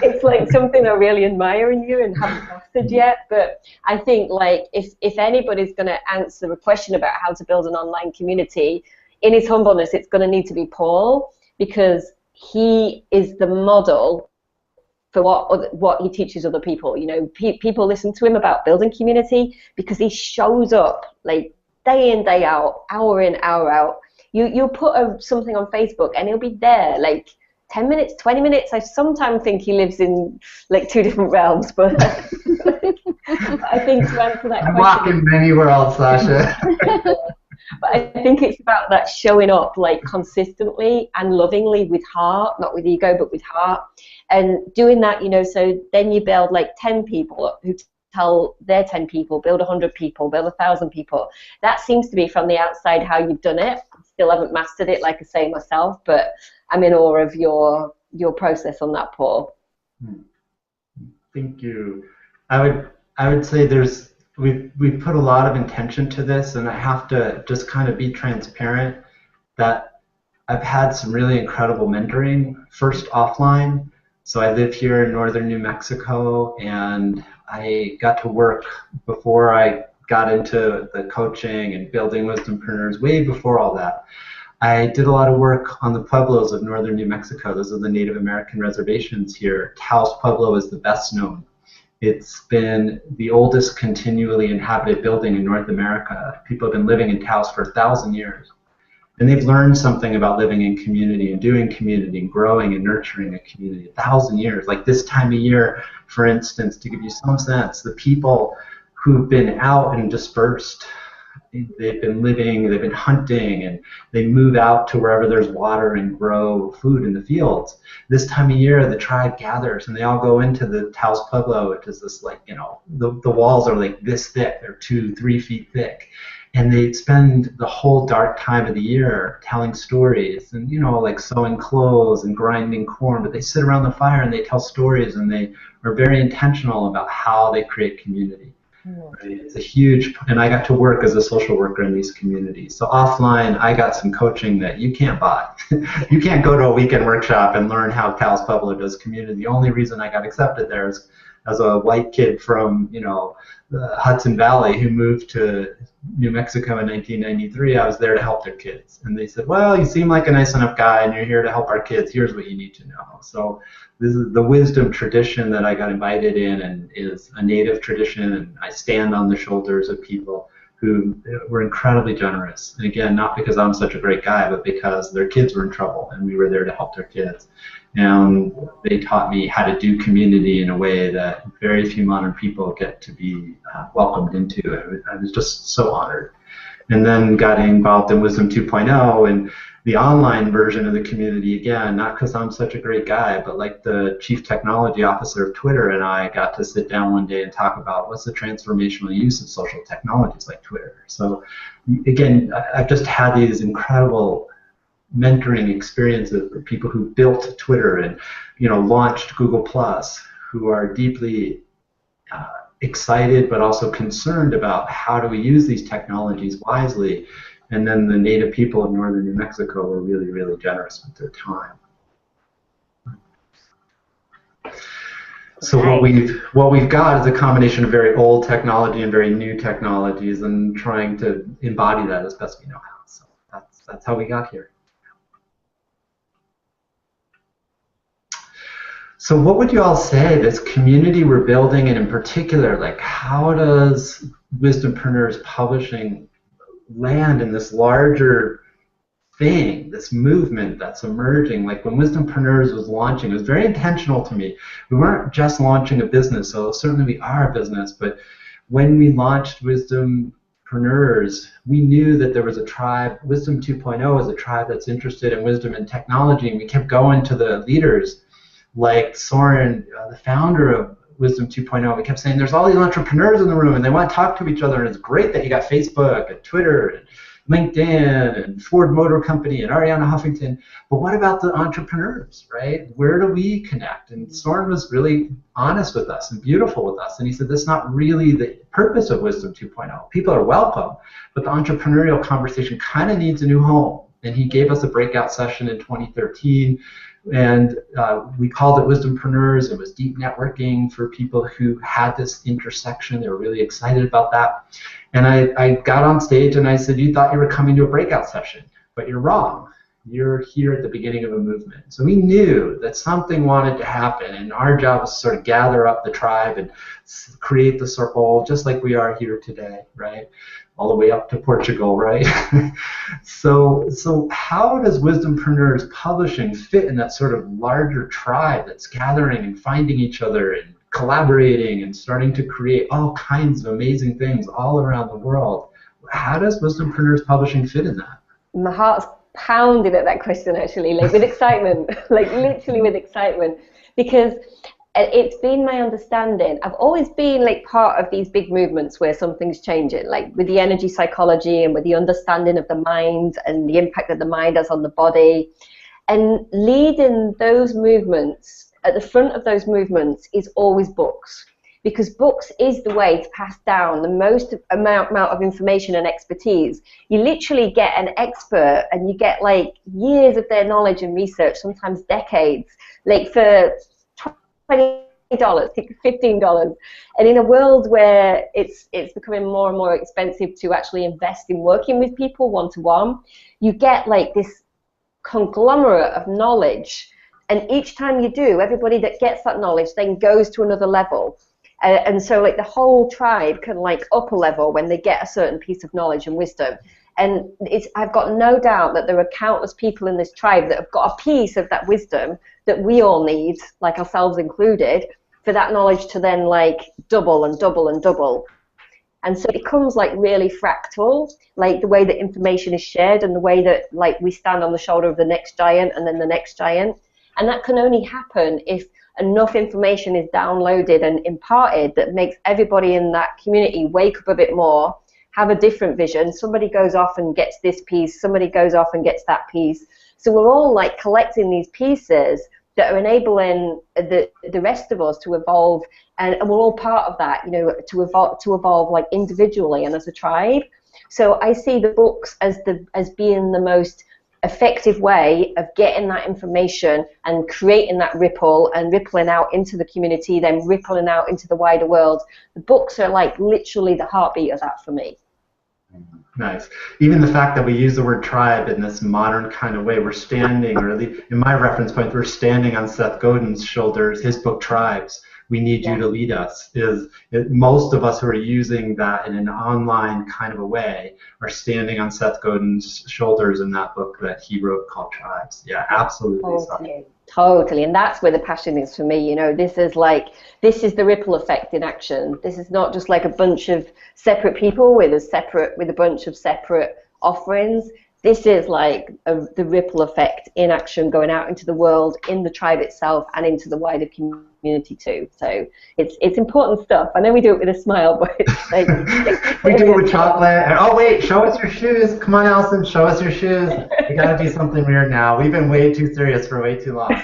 [SPEAKER 3] It's like something I really admire in you and haven't mastered yet. But I think like if anybody's going to answer a question about how to build an online community, in his humbleness, it's going to need to be Paul, because he is the model for what he teaches other people. People listen to him about building community because he shows up like day in, day out, hour in, hour out. You'll put something on Facebook and he'll be there like 10 minutes, 20 minutes. I sometimes think he lives in like 2 different realms, but I think to answer that question,
[SPEAKER 1] walking many worlds, Sasha.
[SPEAKER 3] But I think it's about that showing up like consistently and lovingly with heart, not with ego, but with heart. And doing that, so then you build like 10 people who tell their 10 people, build 100 people, build 1,000 people. That seems to be from the outside how you've done it. Still haven't mastered it, like I say myself, but I'm in awe of your process on that, Paul.
[SPEAKER 1] Thank you. I would say we've put a lot of intention to this, and I have to just kind of be transparent that I've had some really incredible mentoring, first offline. So I live here in northern New Mexico, and I got to work before I got into the coaching and building Wisdompreneurs, way before all that. I did a lot of work on the pueblos of northern New Mexico. Those are the Native American reservations here. Taos Pueblo is the best known. It's been the oldest continually inhabited building in North America. People have been living in Taos for 1,000 years. And they've learned something about living in community and doing community and growing and nurturing a community. 1,000 years. Like this time of year, for instance, to give you some sense, the people who've been out and dispersed, they've been hunting, and they move out to wherever there's water and grow food in the fields. This time of year, the tribe gathers and they all go into the Taos Pueblo, which is this the walls are like this thick, they're 2-3 feet thick. And they spend the whole dark time of the year telling stories and, like sewing clothes and grinding corn, but they sit around the fire and they tell stories, and they are very intentional about how they create community. Right? It's a huge, and I got to work as a social worker in these communities. So offline, I got some coaching that you can't buy. You can't go to a weekend workshop and learn how Taos Pueblo does community. The only reason I got accepted there is as a white kid from, the Hudson Valley who moved to New Mexico in 1993, I was there to help their kids. And they said, well, you seem like a nice enough guy and you're here to help our kids. Here's what you need to know. So this is the wisdom tradition that I got invited in, and is a native tradition. And I stand on the shoulders of people who were incredibly generous. And again, not because I'm such a great guy, but because their kids were in trouble and we were there to help their kids. And they taught me how to do community in a way that very few modern people get to be welcomed into. I was just so honored. And then got involved in Wisdom 2.0 and the online version of the community, again, not because I'm such a great guy, but like the chief technology officer of Twitter and I got to sit down one day and talk about what's the transformational use of social technologies like Twitter. So again, I've just had these incredible mentoring experiences with people who built Twitter and launched Google Plus, who are deeply excited but also concerned about how do we use these technologies wisely. And then the native people of northern New Mexico were really, really generous with their time. So what we've got is a combination of very old technology and very new technologies, and trying to embody that as best we know how. So that's how we got here. So what would you all say, this community we're building, and in particular, like how does Wisdompreneurs Publishing land in this larger thing, this movement that's emerging? Like when Wisdompreneurs was launching, it was very intentional to me. We weren't just launching a business, so certainly we are a business, but when we launched Wisdompreneurs, we knew that there was a tribe. Wisdom 2.0 is a tribe that's interested in wisdom and technology, and we kept going to the leaders like Soren, the founder of Wisdom 2.0. We kept saying, there's all these entrepreneurs in the room and they want to talk to each other, and it's great that you got Facebook and Twitter and LinkedIn and Ford Motor Company and Arianna Huffington, but what about the entrepreneurs, right? Where do we connect? And Soren was really honest with us and beautiful with us, and he said, that's not really the purpose of Wisdom 2.0. People are welcome, but the entrepreneurial conversation kind of needs a new home. And he gave us a breakout session in 2013, and we called it Wisdompreneurs. It was deep networking for people who had this intersection. They were really excited about that. And I got on stage and I said, you thought you were coming to a breakout session, but you're wrong. You're here at the beginning of a movement. So we knew that something wanted to happen, and our job was to sort of gather up the tribe and create the circle, just like we are here today, right? All the way up to Portugal, right? So how does Wisdompreneurs Publishing fit in that sort of larger tribe that's gathering and finding each other and collaborating and starting to create all kinds of amazing things all around the world? How does Wisdompreneurs Publishing fit in that?
[SPEAKER 3] My heart's pounding at that question, actually, like with excitement, like literally with excitement, because it's been my understanding. I've always been like part of these big movements where something's changing, like with the energy psychology and with the understanding of the mind and the impact that the mind has on the body. And leading those movements, at the front of those movements, is always books. Because books is the way to pass down the most amount of information and expertise. You literally get an expert and you get like years of their knowledge and research, sometimes decades, like for $20, $15. And in a world where it's becoming more and more expensive to actually invest in working with people one-to-one, you get like this conglomerate of knowledge. And each time you do, everybody that gets that knowledge then goes to another level. And so like the whole tribe can like up a level when they get a certain piece of knowledge and wisdom. And I've got no doubt that there are countless people in this tribe that have got a piece of that wisdom that we all need, like ourselves included, for that knowledge to then like double and double and double. And so it becomes like really fractal, like the way that information is shared and the way that like we stand on the shoulder of the next giant and then the next giant. And that can only happen if enough information is downloaded and imparted that makes everybody in that community wake up a bit more, have a different vision. Somebody goes off and gets this piece, somebody goes off and gets that piece. So we're all like collecting these pieces that are enabling the rest of us to evolve, and we're all part of that, you know, to evolve like individually and as a tribe. So I see the books as being the most effective way of getting that information and creating that ripple and rippling out into the community, then rippling out into the wider world. The books are like literally the heartbeat of that for me.
[SPEAKER 1] Nice. Even the fact that we use the word tribe in this modern kind of way, we're standing, or at least in my reference point, we're standing on Seth Godin's shoulders, his book Tribes. We need you to lead us. Most of us who are using that in an online kind of a way are standing on Seth Godin's shoulders in that book that he wrote called Tribes. Yeah, absolutely.
[SPEAKER 3] Totally. And that's where the passion is for me. You know, this is the ripple effect in action. This is not just like a bunch of separate people with a bunch of separate offerings. This is like the ripple effect in action going out into the world, in the tribe itself, and into the wider community too. So it's important stuff. I know we do it with a smile, but it's like
[SPEAKER 1] we do it with chocolate. And, oh wait, show us your shoes. Come on, Allison, show us your shoes. We gotta do something weird now. We've been way too serious for way too long.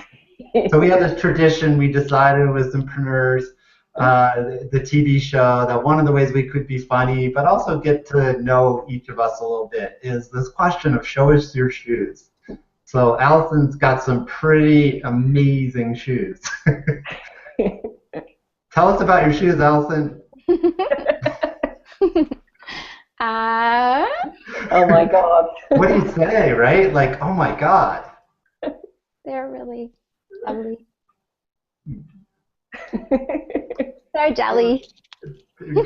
[SPEAKER 1] So we had this tradition. We decided with Wisdompreneurs, the TV show, that one of the ways we could be funny, but also get to know each of us a little bit, is this question of show us your shoes. So Allison's got some pretty amazing shoes. Tell us about your shoes, Allison.
[SPEAKER 3] Oh my God.
[SPEAKER 1] What do you say, right? Like, oh my God.
[SPEAKER 4] They're really lovely. They're jelly.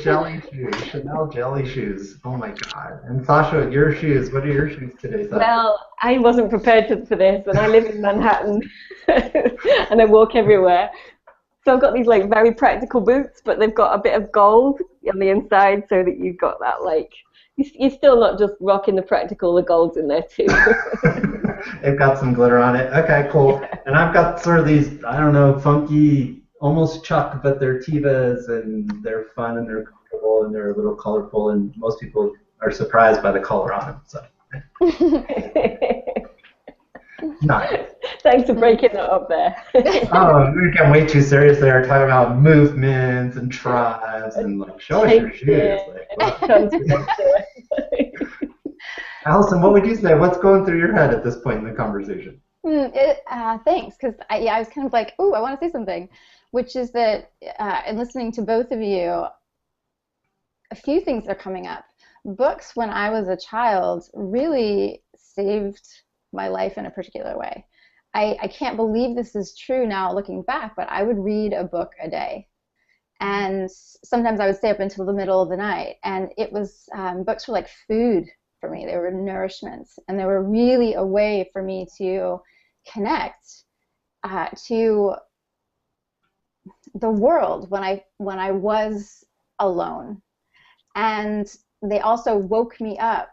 [SPEAKER 1] Jelly shoes, Chanel jelly shoes. Oh my God. And Sasha, your shoes. What are your shoes today, Sasha?
[SPEAKER 3] Well, I wasn't prepared for this, and I live in Manhattan, and I walk everywhere. So I've got these like very practical boots, but they've got a bit of gold on the inside, so that you've got that like you're still not just rocking the practical. The gold's in there too.
[SPEAKER 1] They've got some glitter on it. Okay, cool. Yeah. And I've got sort of these, I don't know, funky, almost Chuck, but they're Tevas, and they're fun, and they're comfortable, and they're a little colorful, and most people are surprised by the color on them. So. Nice.
[SPEAKER 3] Thanks for breaking that up there.
[SPEAKER 1] Oh, we're getting way too serious there, talking about movements and tribes and like, show us your shoes. Like, wow. Allison, what would you say? What's going through your head at this point in the conversation?
[SPEAKER 4] Thanks, because I was kind of like, ooh, I want to say something, which is that in listening to both of you, a few things are coming up. Books, when I was a child, really saved my life in a particular way. I can't believe this is true now looking back, but I would read a book a day. And sometimes I would stay up until the middle of the night. And it was, books were like food for me. They were nourishment. And they were really a way for me to connect to the world when I was alone. And they also woke me up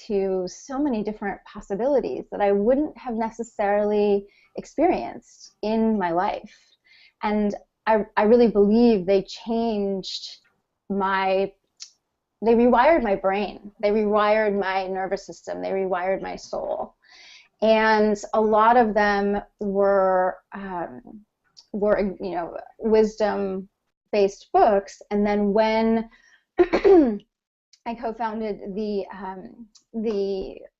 [SPEAKER 4] to so many different possibilities that I wouldn't have necessarily experienced in my life. And I really believe they rewired my brain. They rewired my nervous system. They rewired my soul. And a lot of them were wisdom-based books. And then when I co-founded the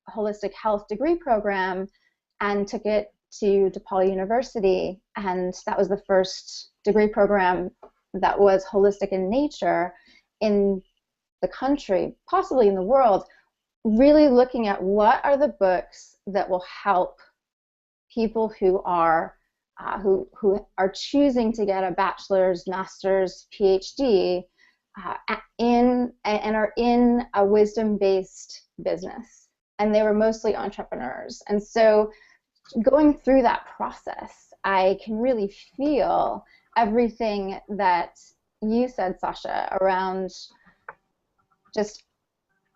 [SPEAKER 4] Holistic Health degree program and took it to DePaul University, and that was the first degree program that was holistic in nature in the country, possibly in the world, really looking at what are the books that will help people who are choosing to get a bachelor's, master's, PhD, and are in a wisdom-based business. And they were mostly entrepreneurs. And so going through that process, I can really feel everything that you said, Sasha, around just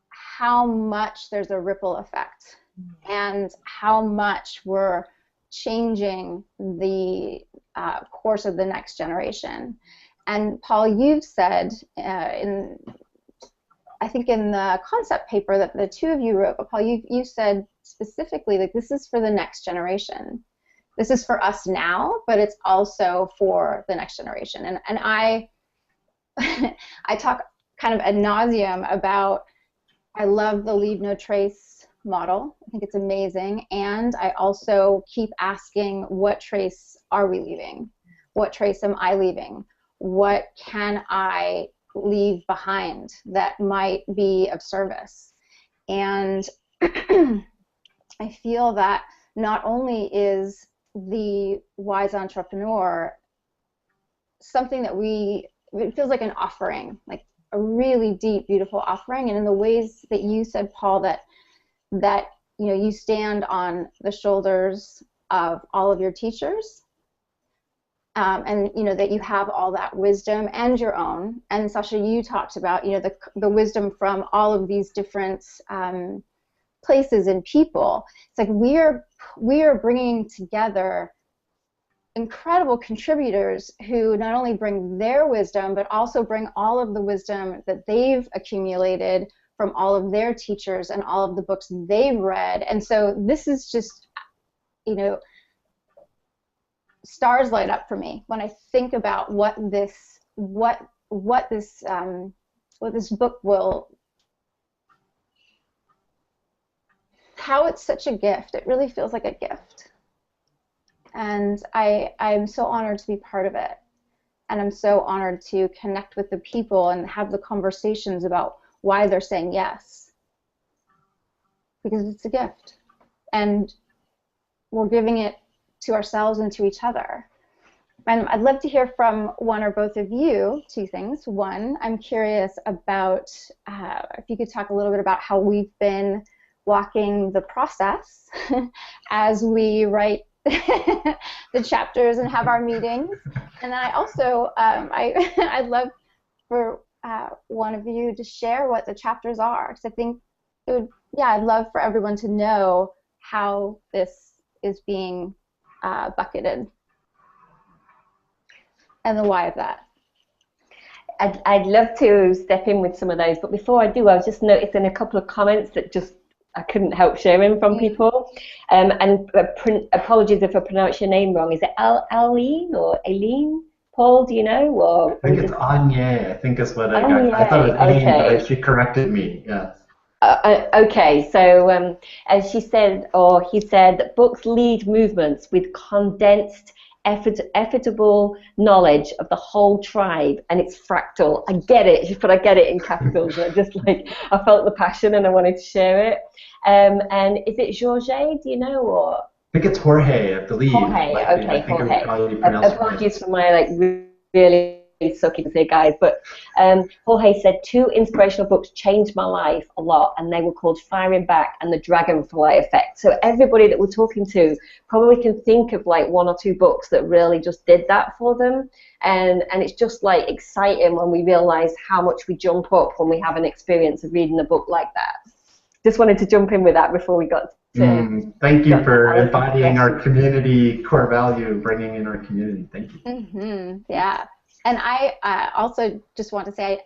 [SPEAKER 4] how much there's a ripple effect and how much we're changing the course of the next generation. And Paul, you've said I think in the concept paper that the two of you wrote, but Paul, you said specifically that this is for the next generation. This is for us now, but it's also for the next generation. And I talk kind of ad nauseum about, I love the Leave No Trace model. I think it's amazing. And I also keep asking, what trace are we leaving? What trace am I leaving? What can I leave behind that might be of service? And I feel that not only is the wise entrepreneur something that it feels like an offering, like a really deep, beautiful offering. And in the ways that you said, Paul, that you stand on the shoulders of all of your teachers, and that you have all that wisdom and your own. And Sasha, you talked about the wisdom from all of these different places and people. It's like we are bringing together incredible contributors who not only bring their wisdom, but also bring all of the wisdom that they've accumulated from all of their teachers and all of the books they've read. And so this is just, stars light up for me when I think about what this book will, how it's such a gift. It really feels like a gift. And I'm so honored to be part of it. And I'm so honored to connect with the people and have the conversations about why they're saying yes. Because it's a gift. And we're giving it to ourselves and to each other. And I'd love to hear from one or both of you, two things. One, I'm curious about if you could talk a little bit about how we've been walking the process as we write the chapters and have our meetings. And then I also, I'd love for one of you to share what the chapters are, because I think I'd love for everyone to know how this is being bucketed and the why of that.
[SPEAKER 3] I'd love to step in with some of those, but before I do, I was just noticing a couple of comments that I couldn't help sharing from people. And apologies if I pronounce your name wrong. Is it Aline or Aileen? Paul, do you know? Or
[SPEAKER 1] I think it's Anye. I think is what I got. I thought it was Aileen,
[SPEAKER 3] okay.
[SPEAKER 1] but she corrected me. Yes.
[SPEAKER 3] Okay, so as she said, or he said, that books lead movements with condensed, effortable knowledge of the whole tribe, and it's fractal. I get it, but I get it in capitals. I felt the passion and I wanted to share it. And is it Jorge? Do you know, or?
[SPEAKER 1] I think it's Jorge, I believe.
[SPEAKER 3] Jorge, okay,
[SPEAKER 1] I think
[SPEAKER 3] Jorge.
[SPEAKER 1] probably pronounced
[SPEAKER 3] Apologies for my really sucky to say guys, but Jorge said 2 inspirational books changed my life a lot, and they were called Firing Back and The Dragonfly Effect. So everybody that we're talking to probably can think of like 1 or 2 books that really just did that for them, and it's just like exciting when we realize how much we jump up when we have an experience of reading a book like that. Just wanted to jump in with that before we got to
[SPEAKER 1] thank you for embodying our community core value, bringing in our community. Thank you.
[SPEAKER 4] Yeah. And I also just want to say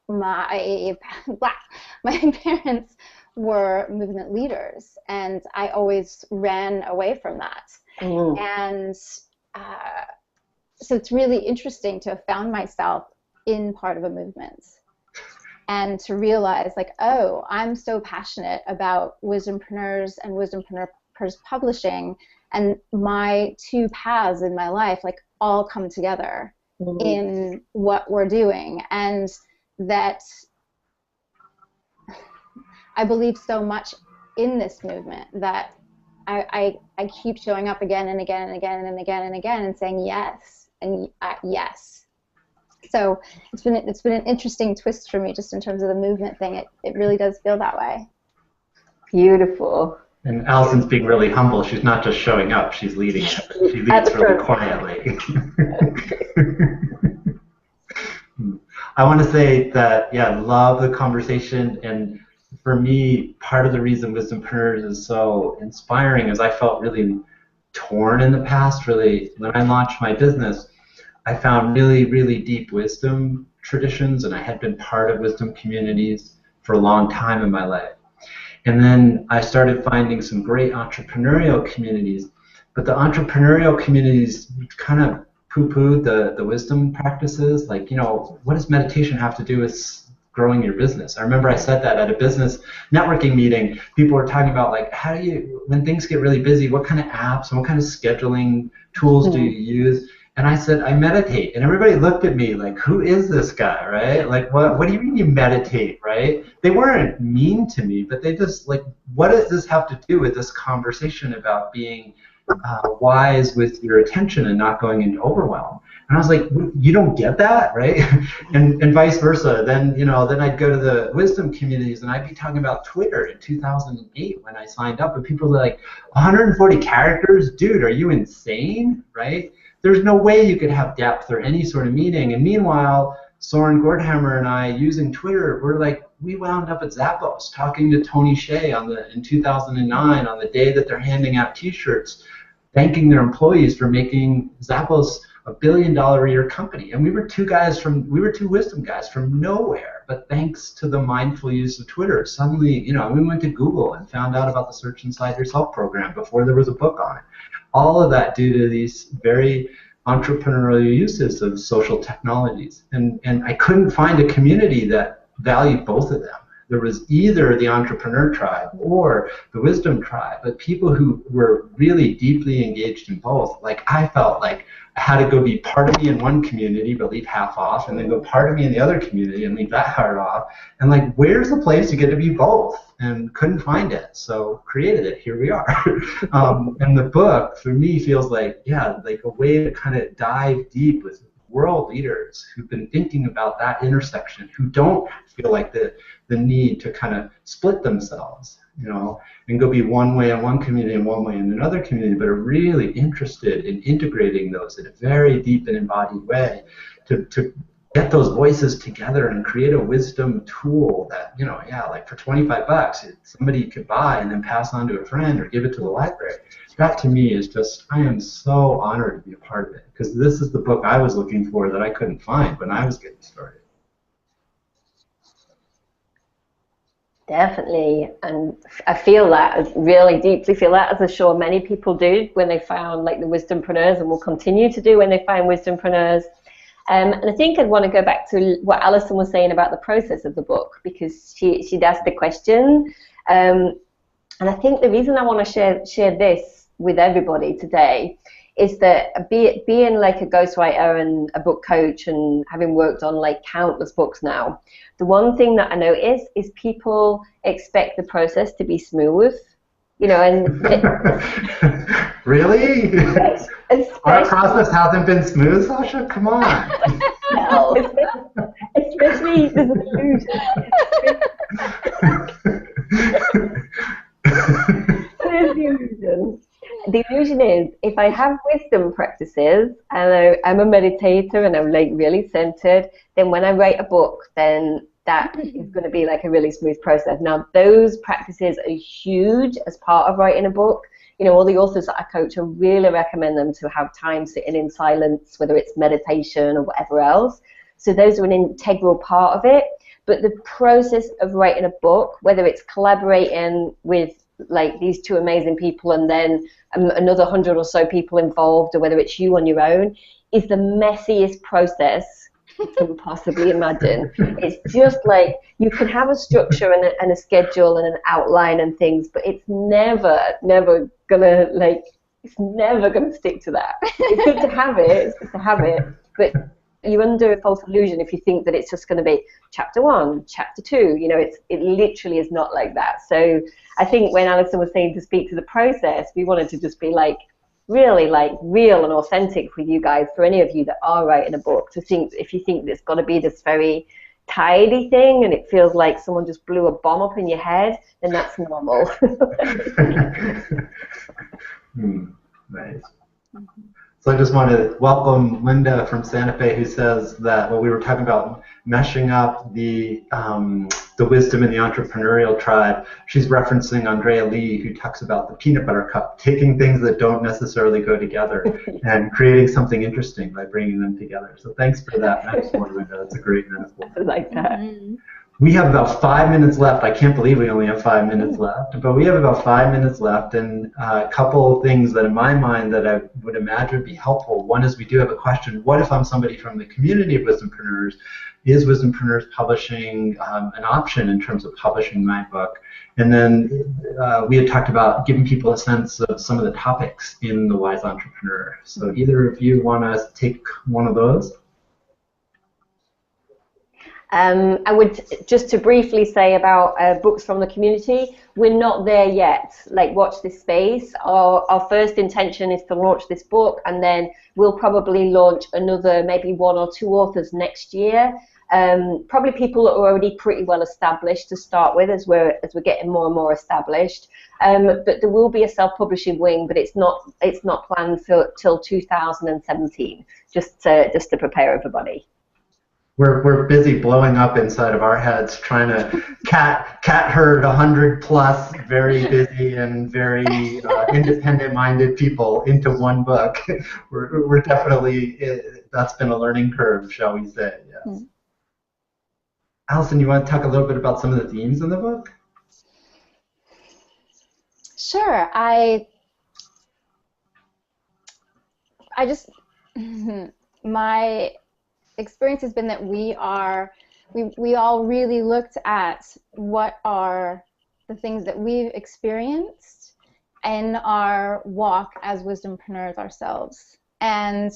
[SPEAKER 4] my parents were movement leaders, and I always ran away from that. And so it's really interesting to have found myself in part of a movement and to realize, like, oh, I'm so passionate about wisdompreneurs and wisdompreneurs publishing, and my 2 paths in my life like all come together in what we're doing. And that I believe so much in this movement that I keep showing up again and again and again and again and again and saying yes and yes. So it's been an interesting twist for me just in terms of the movement thing. It really does feel that way.
[SPEAKER 3] Beautiful.
[SPEAKER 1] And Allison's being really humble. She's not just showing up, she's leading it. She leads really quietly. I want to say that, I love the conversation. And for me, part of the reason Wisdompreneurs is so inspiring is I felt really torn in the past. Really, when I launched my business, I found really, really deep wisdom traditions, and I had been part of wisdom communities for a long time in my life. And then I started finding some great entrepreneurial communities, but the entrepreneurial communities kind of poo-pooed the wisdom practices. Like, what does meditation have to do with growing your business. I remember I said that at a business networking meeting. People were talking about like, how do you, when things get really busy, what kind of apps and what kind of scheduling tools do you use? And I said, I meditate. And everybody looked at me like, who is this guy, right? Like, what do you mean you meditate, right? They weren't mean to me, but they just like, what does this have to do with this conversation about being wise with your attention and not going into overwhelm? And I was like, you don't get that, right? and vice versa. Then, you know, then I'd go to the wisdom communities and I'd be talking about Twitter in 2008 when I signed up, and people were like, 140 characters? Dude, are you insane, right? There's no way you could have depth or any sort of meaning. And meanwhile, Soren Gordhammer and I, using Twitter, we wound up at Zappos talking to Tony Hsieh in 2009 on the day that they're handing out T-shirts, thanking their employees for making Zappos $1 billion a year company. And we were two wisdom guys from nowhere, but thanks to the mindful use of Twitter, suddenly, you know, we went to Google and found out about the Search Inside Yourself program before there was a book on it. All of that due to these very entrepreneurial uses of social technologies. And I couldn't find a community that valued both of them. There was either the entrepreneur tribe or the wisdom tribe, but people who were really deeply engaged in both. Like, I felt like I had to go be part of me in one community but leave half off, and then go part of me in the other community and leave that part off. And like, where's the place you get to be both? And couldn't find it, so created it. Here we are. And the book, for me, feels like, yeah, like a way to kind of dive deep with world leaders who've been thinking about that intersection, who don't feel like the need to kind of split themselves, you know, and go be one way in one community and one way in another community, but are really interested in integrating those in a very deep and embodied way to get those voices together and create a wisdom tool that, you know, yeah, like for $25, somebody could buy and then pass on to a friend or give it to the library. That to me is just, I am so honored to be a part of it, because this is the book I was looking for that I couldn't find when I was getting started.
[SPEAKER 3] Definitely, and I feel that, I really deeply feel that, as I'm sure many people do when they found like the wisdompreneurs, and will continue to do when they find wisdompreneurs. And I think I'd want to go back to what Alison was saying about the process of the book, because she'd asked the question. And I think the reason I want to share this with everybody today is that being like a ghostwriter and a book coach, and having worked on like countless books now, the one thing that I notice is people expect the process to be smooth. You know, and
[SPEAKER 1] really? Our process hasn't been smooth, Sasha? Come on.
[SPEAKER 3] No, especially there's an illusion. There's the illusion. The illusion is, if I have wisdom practices and I'm a meditator and I'm like really centered, then when I write a book, then that is going to be like a really smooth process. Now, those practices are huge as part of writing a book. You know, all the authors that I coach, I really recommend them to have time sitting in silence, whether it's meditation or whatever else. So those are an integral part of it. But the process of writing a book, whether it's collaborating with like these two amazing people and then another 100 or so people involved, or whether it's you on your own, is the messiest process you can possibly imagine. It's just like, you can have a structure and a schedule and an outline and things, but it's never gonna, like, it's never gonna stick to that. It's good to have it, but you're under a false illusion if you think that it's just going to be chapter 1, chapter 2. You know, it literally is not like that. So I think when Alison was saying to speak to the process, we wanted to just be like, really like real and authentic with you guys, for any of you that are writing a book, to think, if you think there's got to be this very tidy thing and it feels like someone just blew a bomb up in your head, then that's normal.
[SPEAKER 1] Nice. So I just want to welcome Linda from Santa Fe, who says that when we were talking about meshing up the wisdom in the entrepreneurial tribe, she's referencing Andrea Lee, who talks about the peanut butter cup, taking things that don't necessarily go together and creating something interesting by bringing them together. So thanks for that metaphor, Linda. That's a great metaphor.
[SPEAKER 3] I like that.
[SPEAKER 1] We have about 5 minutes left. I can't believe we only have 5 minutes left, but we have about 5 minutes left, and a couple of things that in my mind that I would imagine would be helpful. One is we do have a question: what if I'm somebody from the community of wisdompreneurs? Is Wisdompreneurs Publishing an option in terms of publishing my book? And then we had talked about giving people a sense of some of the topics in The Wise Entrepreneur. So either of you want to take one of those?
[SPEAKER 3] I would just to briefly say about books from the community, we're not there yet. Like, watch this space. Our first intention is to launch this book, and then we'll probably launch another maybe 1 or 2 authors next year. Probably people that are already pretty well established to start with, as we're getting more and more established. But there will be a self-publishing wing, but it's not planned till 2017. Just to prepare everybody.
[SPEAKER 1] We're busy blowing up inside of our heads, trying to cat herd 100+, very busy and very independent-minded people into one book. We're definitely, that's been a learning curve, shall we say? Yes. Allison, you want to talk a little bit about some of the themes in the book?
[SPEAKER 4] Sure. I just my experience has been that we all really looked at what are the things that we've experienced in our walk as wisdompreneurs ourselves, and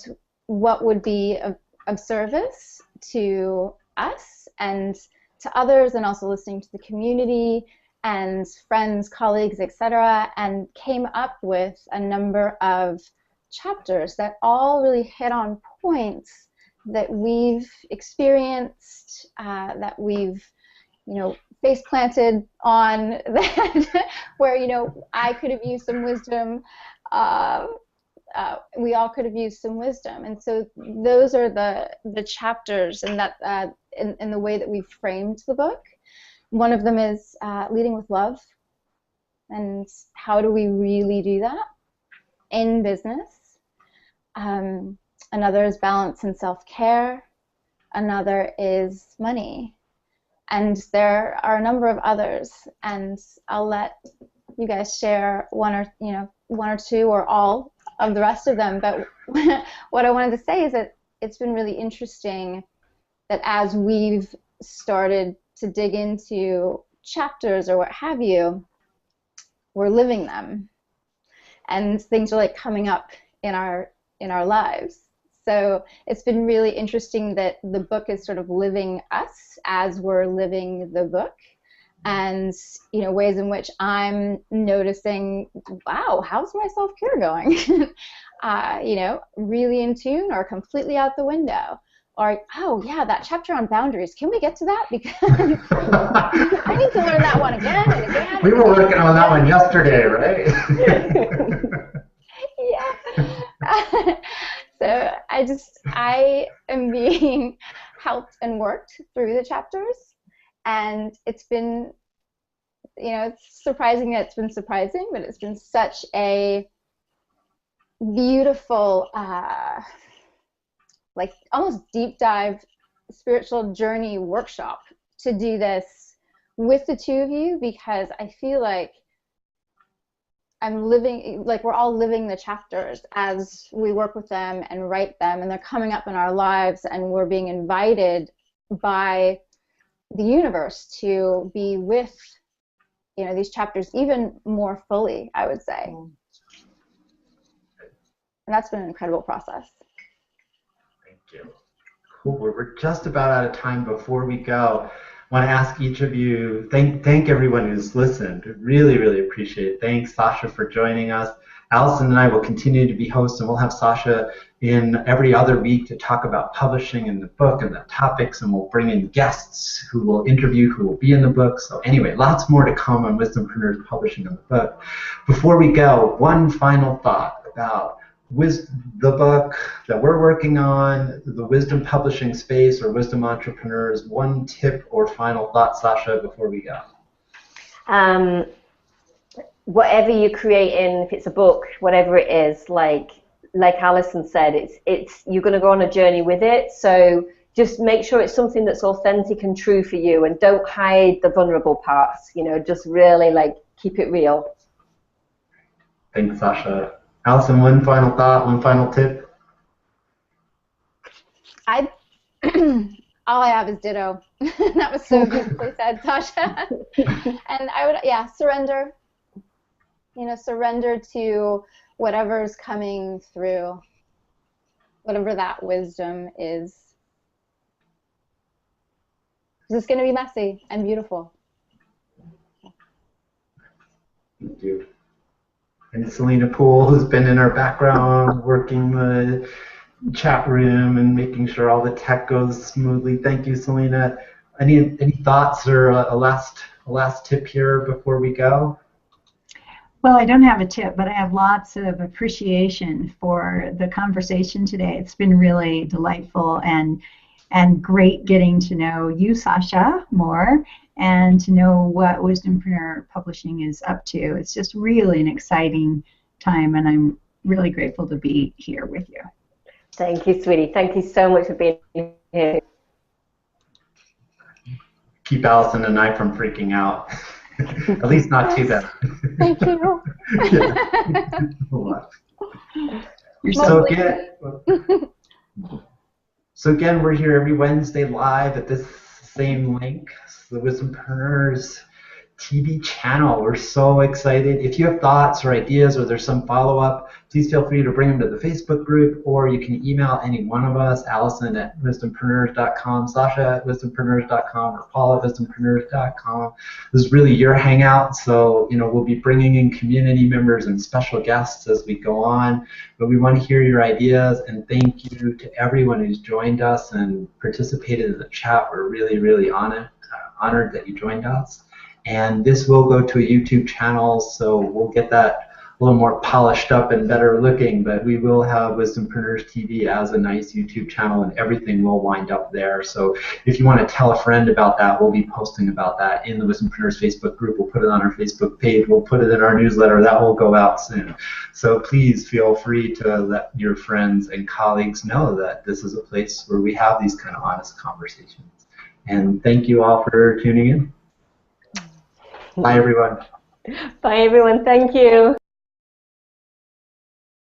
[SPEAKER 4] what would be of service to us and to others, and also listening to the community and friends, colleagues, etc., and came up with a number of chapters that all really hit on points that we've experienced, that we've, face planted on, that where, I could have used some wisdom, we all could have used some wisdom. And so those are the chapters, and that in the way that we've framed the book. One of them is leading with love, and how do we really do that in business. Another is balance and self-care. Another is money. And there are a number of others, and I'll let you guys share one or two or all of the rest of them. But what I wanted to say is that it's been really interesting that as we've started to dig into chapters or what have you, we're living them, and things are like coming up in our lives. So it's been really interesting that the book is sort of living us as we're living the book, and ways in which I'm noticing, wow, how's my self-care going? Really in tune or completely out the window. Or, oh yeah, that chapter on boundaries, can we get to that? Because I need to learn that one again and again.
[SPEAKER 1] We were working on that one yesterday, right?
[SPEAKER 4] Yeah. So I am being helped and worked through the chapters, and it's been, it's surprising that it's been surprising, but it's been such a beautiful, like almost deep dive spiritual journey workshop to do this with the two of you, because I feel like we're all living the chapters as we work with them and write them, and they're coming up in our lives, and we're being invited by the universe to be with, these chapters even more fully, I would say. And that's been an incredible process.
[SPEAKER 1] Thank you. Cool. We're just about out of time. Before we go, I want to ask each of you, thank everyone who's listened. Really, really appreciate it. Thanks, Sasha, for joining us. Allison and I will continue to be hosts, and we'll have Sasha in every other week to talk about publishing and the book and the topics, and we'll bring in guests who will interview, who will be in the book. So anyway, lots more to come on Wisdompreneurs Publishing and the book. Before we go, one final thought about the book that we're working on, the wisdom publishing space, or wisdom entrepreneurs. One tip or final thought, Sasha, before we go.
[SPEAKER 3] Whatever you're creating, if it's a book, whatever it is, like Alison said, it's you're going to go on a journey with it. So just make sure it's something that's authentic and true for you, and don't hide the vulnerable parts. You know, just really like keep it real.
[SPEAKER 1] Thanks, Sasha. Allison, one final thought, one final tip?
[SPEAKER 4] I all I have is ditto. That was so beautifully said, Sasha. And I would, yeah, surrender. You know, surrender to whatever's coming through, whatever that wisdom is. It's going to be messy and beautiful.
[SPEAKER 1] Thank you. And Selena Poole, who's been in our background, working the chat room and making sure all the tech goes smoothly. Thank you, Selena. Any thoughts or a last tip here before we go?
[SPEAKER 2] Well, I don't have a tip, but I have lots of appreciation for the conversation today. It's been really delightful and great getting to know you, Sasha, more, and to know what Wisdompreneur Publishing is up to. It's just really an exciting time, and I'm really grateful to be here with you.
[SPEAKER 3] Thank you, sweetie. Thank you so much for being here.
[SPEAKER 1] Keep Allison and I from freaking out. At least not too bad.
[SPEAKER 4] Thank you.
[SPEAKER 1] So again, we're here every Wednesday live at this same link, the Wisdompreneurs TV channel. We're so excited. If you have thoughts or ideas or there's some follow-up, please feel free to bring them to the Facebook group, or you can email any one of us, Allison at wisdompreneurs.com, Sasha at wisdompreneurs.com, or Paul at wisdompreneurs.com. This is really your hangout, so we'll be bringing in community members and special guests as we go on, but we want to hear your ideas, and thank you to everyone who's joined us and participated in the chat. We're really, really honored that you joined us. And this will go to a YouTube channel, so we'll get that a little more polished up and better looking, but we will have Wisdompreneurs TV as a nice YouTube channel, and everything will wind up there. So if you want to tell a friend about that, we'll be posting about that in the Wisdompreneurs Facebook group. We'll put it on our Facebook page. We'll put it in our newsletter. That will go out soon. So please feel free to let your friends and colleagues know that this is a place where we have these kind of honest conversations. And thank you all for tuning in. Bye, everyone.
[SPEAKER 3] Bye, everyone. Thank you.